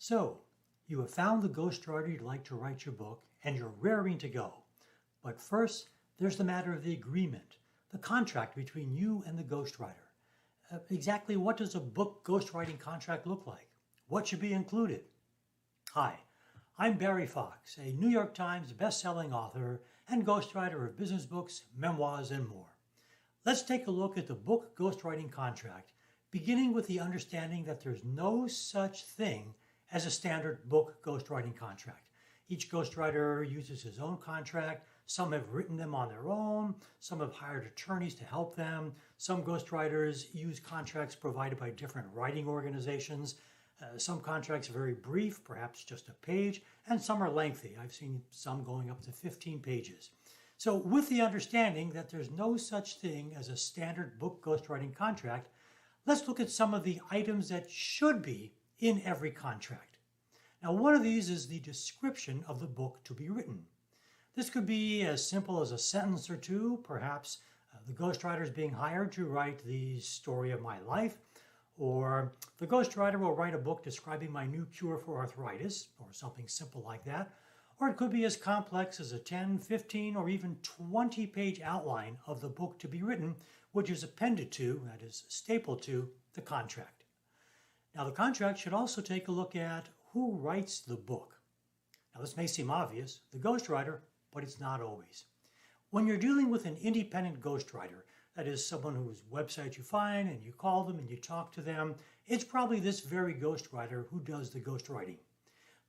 So, you have found the ghostwriter you'd like to write your book, and you're raring to go. But first, there's the matter of the agreement, the contract between you and the ghostwriter. Exactly what does a book ghostwriting contract look like? What should be included? Hi, I'm Barry Fox, a New York Times best-selling author and ghostwriter of business books, memoirs, and more. Let's take a look at the book ghostwriting contract, beginning with the understanding that there's no such thing as a standard book ghostwriting contract. Each ghostwriter uses his own contract. Some have written them on their own. Some have hired attorneys to help them. Some ghostwriters use contracts provided by different writing organizations. Some contracts are very brief, perhaps just a page, and some are lengthy. I've seen some going up to 15 pages. So with the understanding that there's no such thing as a standard book ghostwriting contract, let's look at some of the items that should be in every contract. Now, one of these is the description of the book to be written. This could be as simple as a sentence or two, perhaps the ghostwriter is being hired to write the story of my life, or the ghostwriter will write a book describing my new cure for arthritis, or something simple like that. Or it could be as complex as a 10, 15, or even 20-page outline of the book to be written, which is appended to, that is, stapled to, the contract. Now, the contract should also take a look at who writes the book. Now, this may seem obvious, the ghostwriter, but it's not always. When you're dealing with an independent ghostwriter, that is someone whose website you find and you call them and you talk to them, it's probably this very ghostwriter who does the ghostwriting.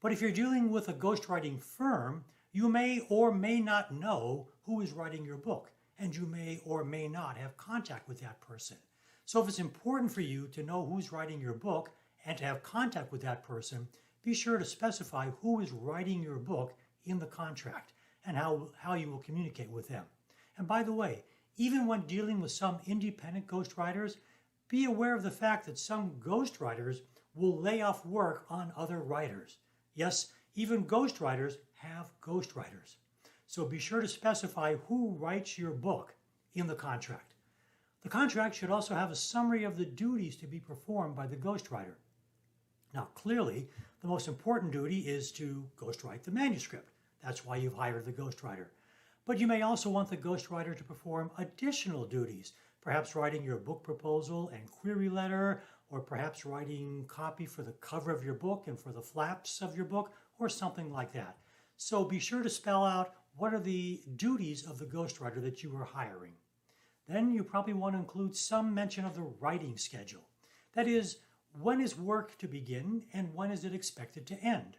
But if you're dealing with a ghostwriting firm, you may or may not know who is writing your book, and you may or may not have contact with that person. So if it's important for you to know who's writing your book and to have contact with that person, be sure to specify who is writing your book in the contract and how you will communicate with them. And by the way, even when dealing with some independent ghostwriters, be aware of the fact that some ghostwriters will lay off work on other writers. Yes, even ghostwriters have ghostwriters. So be sure to specify who writes your book in the contract. The contract should also have a summary of the duties to be performed by the ghostwriter. Now, clearly, the most important duty is to ghostwrite the manuscript. That's why you've hired the ghostwriter. But you may also want the ghostwriter to perform additional duties, perhaps writing your book proposal and query letter, or perhaps writing copy for the cover of your book and for the flaps of your book, or something like that. So be sure to spell out what are the duties of the ghostwriter that you are hiring. Then you probably want to include some mention of the writing schedule. That is, when is work to begin and when is it expected to end?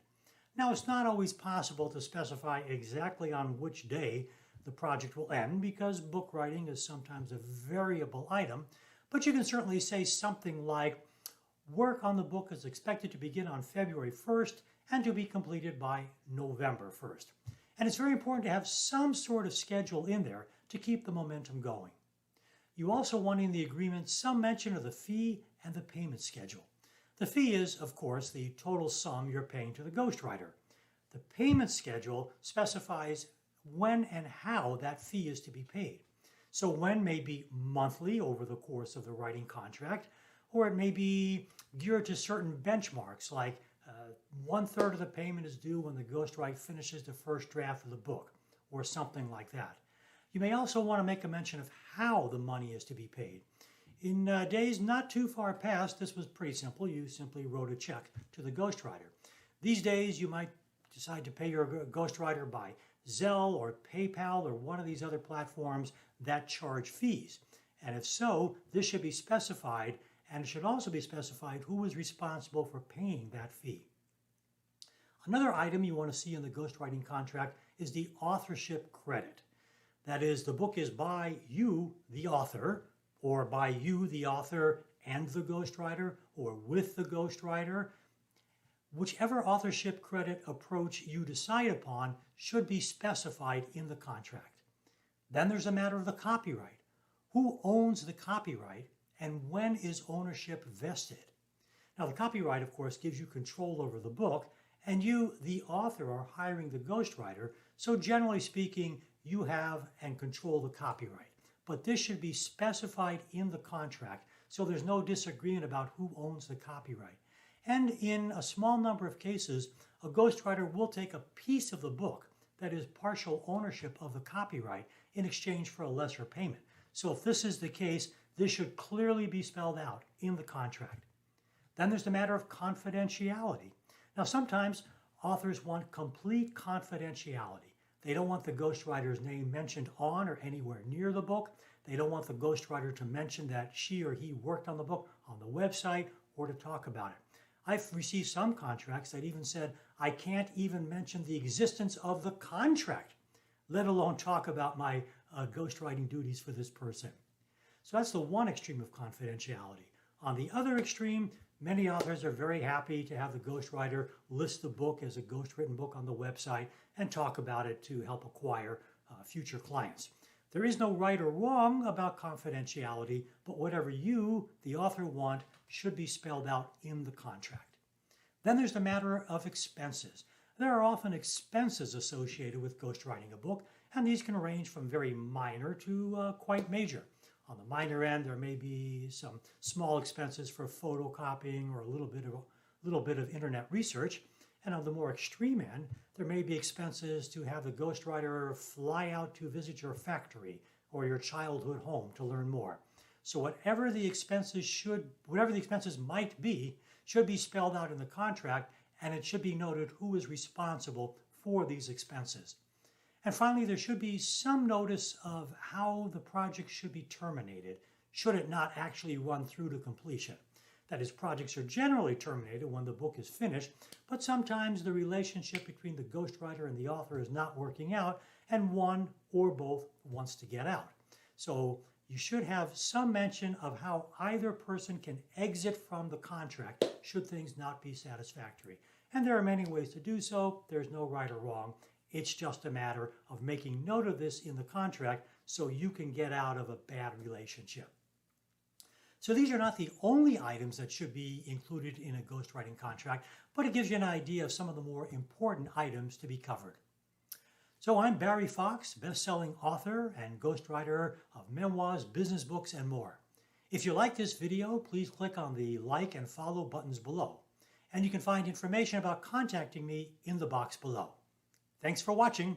Now, it's not always possible to specify exactly on which day the project will end because book writing is sometimes a variable item, but you can certainly say something like, work on the book is expected to begin on February 1st and to be completed by November 1st. And it's very important to have some sort of schedule in there to keep the momentum going. You also want in the agreement some mention of the fee and the payment schedule. The fee is, of course, the total sum you're paying to the ghostwriter. The payment schedule specifies when and how that fee is to be paid. So when may be monthly over the course of the writing contract, or it may be geared to certain benchmarks, like 1/3 of the payment is due when the ghostwriter finishes the first draft of the book, or something like that. You may also want to make a mention of how the money is to be paid. In days not too far past, this was pretty simple. You simply wrote a check to the ghostwriter. These days, you might decide to pay your ghostwriter by Zelle or PayPal or one of these other platforms that charge fees. And if so, this should be specified, and it should also be specified who is responsible for paying that fee. Another item you want to see in the ghostwriting contract is the authorship credit. That is, the book is by you, the author, or by you, the author, and the ghostwriter, or with the ghostwriter. Whichever authorship credit approach you decide upon should be specified in the contract. Then there's a matter of the copyright. Who owns the copyright, and when is ownership vested? Now, the copyright, of course, gives you control over the book, and you, the author, are hiring the ghostwriter, so generally speaking, you have and control the copyright. But this should be specified in the contract so there's no disagreement about who owns the copyright. And in a small number of cases, a ghostwriter will take a piece of the book, that is partial ownership of the copyright, in exchange for a lesser payment. So if this is the case, this should clearly be spelled out in the contract. Then there's the matter of confidentiality. Now sometimes authors want complete confidentiality. They don't want the ghostwriter's name mentioned on or anywhere near the book. They don't want the ghostwriter to mention that she or he worked on the book on the website or to talk about it. I've received some contracts that even said, I can't even mention the existence of the contract, let alone talk about my ghostwriting duties for this person. So that's the one extreme of confidentiality. On the other extreme, many authors are very happy to have the ghostwriter list the book as a ghostwritten book on the website and talk about it to help acquire future clients. There is no right or wrong about confidentiality, but whatever you, the author, want should be spelled out in the contract. Then there's the matter of expenses. There are often expenses associated with ghostwriting a book, and these can range from very minor to quite major. On the minor end, there may be some small expenses for photocopying or a little bit of internet research. And on the more extreme end, there may be expenses to have the ghostwriter fly out to visit your factory or your childhood home to learn more. So whatever the expenses might be, should be spelled out in the contract, and it should be noted who is responsible for these expenses. And finally, there should be some notice of how the project should be terminated, should it not actually run through to completion. That is, projects are generally terminated when the book is finished, but sometimes the relationship between the ghostwriter and the author is not working out, and one or both wants to get out. So you should have some mention of how either person can exit from the contract should things not be satisfactory. And there are many ways to do so. There's no right or wrong. It's just a matter of making note of this in the contract so you can get out of a bad relationship. So these are not the only items that should be included in a ghostwriting contract, but it gives you an idea of some of the more important items to be covered. So I'm Barry Fox, best-selling author and ghostwriter of memoirs, business books, and more. If you like this video, please click on the like and follow buttons below. And you can find information about contacting me in the box below. Thanks for watching.